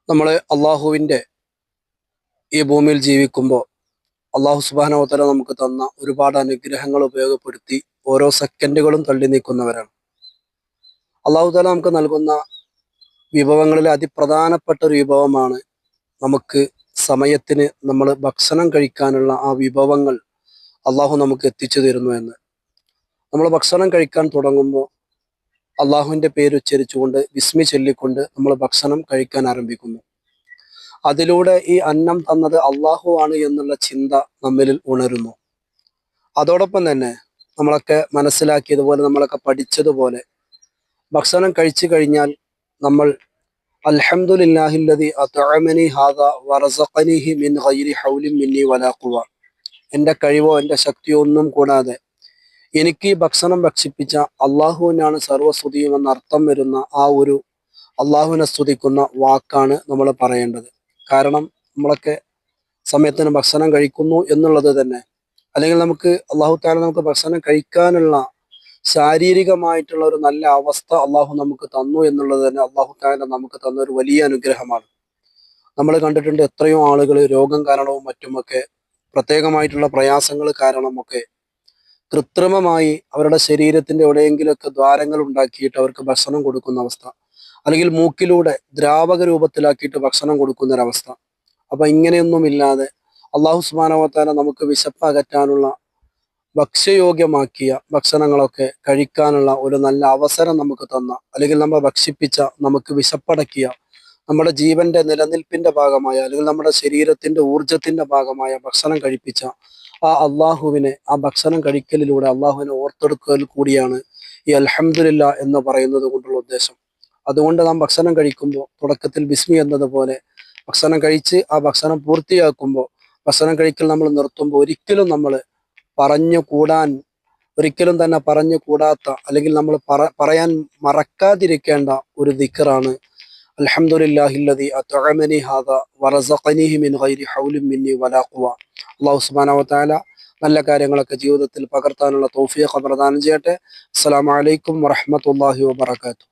നമ്മൾ അള്ളാഹുവിൻ്റെ ഈ ഭൂമിയിൽ ജീവിക്കുമ്പോൾ അള്ളാഹു സുബ്ഹാനഹു വ തആല നമുക്ക് തന്ന ഒരുപാട് അനുഗ്രഹങ്ങൾ ഉപയോഗപ്പെടുത്തി ഓരോ സെക്കൻഡുകളും തള്ളി നീക്കുന്നവരാണ്. അള്ളാഹു തആല നമുക്ക് നൽകുന്ന വിഭവങ്ങളിൽ അതിപ്രധാനപ്പെട്ട ഒരു വിഭവമാണ് നമുക്ക് സമയത്തിന് നമ്മൾ ഭക്ഷണം കഴിക്കാനുള്ള ആ വിഭവങ്ങൾ അള്ളാഹു നമുക്ക് എത്തിച്ചു തരുന്നു എന്ന്. നമ്മൾ ഭക്ഷണം കഴിക്കാൻ തുടങ്ങുമ്പോൾ അള്ളാഹുവിൻ്റെ പേര് ഉച്ചരിച്ചുകൊണ്ട് വിസ്മി ചൊല്ലിക്കൊണ്ട് നമ്മൾ ഭക്ഷണം കഴിക്കാൻ ആരംഭിക്കുന്നു. അതിലൂടെ ഈ അന്നം തന്നത് അള്ളാഹു ആണ് എന്നുള്ള ചിന്ത നമ്മിൽ ഉണരുന്നു. അതോടൊപ്പം തന്നെ നമ്മളൊക്കെ മനസ്സിലാക്കിയതുപോലെ നമ്മളൊക്കെ പഠിച്ചതുപോലെ ഭക്ഷണം കഴിച്ചു കഴിഞ്ഞാൽ നമ്മൾ അൽഹംദുലില്ലാഹില്ലദി അത്അമനി ഹാദാ വറസഖനിഹി മിൻ ഗൈരി ഹൗലിൻ മിന്നി വലാ ഖുവ, എൻ്റെ കഴിവോ എൻ്റെ ശക്തിയോ ഒന്നും കൂടാതെ എനിക്ക് ഈ ഭക്ഷണം ഭക്ഷിപ്പിച്ച അള്ളാഹുവിനാണ് സർവ്വസ്തുതിയും എന്ന അർത്ഥം വരുന്ന ആ ഒരു അള്ളാഹുവിനെ സ്തുതിക്കുന്ന വാക്കാണ് നമ്മൾ പറയേണ്ടത്. കാരണം നമ്മളൊക്കെ സമയത്തിന് ഭക്ഷണം കഴിക്കുന്നു എന്നുള്ളത് തന്നെ, അല്ലെങ്കിൽ നമുക്ക് അള്ളാഹു തആല നമുക്ക് ഭക്ഷണം കഴിക്കാനുള്ള ശാരീരികമായിട്ടുള്ള ഒരു നല്ല അവസ്ഥ അള്ളാഹു നമുക്ക് തന്നു എന്നുള്ളത് തന്നെ അള്ളാഹു തആല നമുക്ക് തന്ന ഒരു വലിയ അനുഗ്രഹമാണ്. നമ്മൾ കണ്ടിട്ടുണ്ട് എത്രയോ ആളുകൾ രോഗം കാരണവും മറ്റുമൊക്കെ പ്രത്യേകമായിട്ടുള്ള പ്രയാസങ്ങൾ കാരണമൊക്കെ കൃത്രിമമായി അവരുടെ ശരീരത്തിന്റെ എവിടെയെങ്കിലുമൊക്കെ ദ്വാരങ്ങൾ ഉണ്ടാക്കിയിട്ട് അവർക്ക് ഭക്ഷണം കൊടുക്കുന്ന അവസ്ഥ, അല്ലെങ്കിൽ മൂക്കിലൂടെ ദ്രാവക രൂപത്തിലാക്കിയിട്ട് ഭക്ഷണം കൊടുക്കുന്ന ഒരവസ്ഥ. അപ്പൊ ഇങ്ങനെയൊന്നുമില്ലാതെ അള്ളാഹു സുബ്ഹാനഹു വ തആല നമുക്ക് വിശപ്പ് അകറ്റാനുള്ള ഭക്ഷ്യയോഗ്യമാക്കിയ ഭക്ഷണങ്ങളൊക്കെ കഴിക്കാനുള്ള ഒരു നല്ല അവസരം നമുക്ക് തന്ന, അല്ലെങ്കിൽ നമ്മൾ ഭക്ഷിപ്പിച്ച, നമുക്ക് വിശപ്പടക്കിയ, നമ്മുടെ ജീവന്റെ നിലനിൽപ്പിന്റെ ഭാഗമായ, അല്ലെങ്കിൽ നമ്മുടെ ശരീരത്തിന്റെ ഊർജത്തിന്റെ ഭാഗമായ ഭക്ഷണം കഴിപ്പിച്ച ആ അള്ളാഹുവിനെ, ആ ഭക്ഷണം കഴിക്കലിലൂടെ അള്ളാഹുവിനെ ഓർത്തെടുക്കൽ കൂടിയാണ് ഈ അൽഹംദുലില്ലാ എന്ന് പറയുന്നത് കൊണ്ടുള്ള ഉദ്ദേശം. അതുകൊണ്ട് നാം ഭക്ഷണം കഴിക്കുമ്പോൾ തുടക്കത്തിൽ ബിസ്മി എന്നതുപോലെ ഭക്ഷണം കഴിച്ച് ആ ഭക്ഷണം പൂർത്തിയാക്കുമ്പോൾ, ഭക്ഷണം കഴിക്കൽ നമ്മൾ നിർത്തുമ്പോൾ ഒരിക്കലും നമ്മൾ ഒരിക്കലും തന്നെ പറഞ്ഞു കൂടാത്ത, അല്ലെങ്കിൽ നമ്മൾ പറയാൻ മറക്കാതിരിക്കേണ്ട ഒരു ദിക്റാണ് അൽഹംദുലില്ലാഹില്ലദി അത്അമനി ഹാദാ വറസഖനിഹി മിൻ ഗൈരി ഹൗലിൻ മിന്നി വലാ ഖുവ. അല്ലാഹു സുബ്ഹാനഹു വ തആല നല്ല കാര്യങ്ങളൊക്കെ ജീവിതത്തിൽ പകർത്താനുള്ള തൗഫീഖ് പ്രദാനം ചെയ്യട്ടെ. അസ്സലാമു അലൈക്കും വറഹ്മത്തുള്ളാഹി വബറകാതുഹു.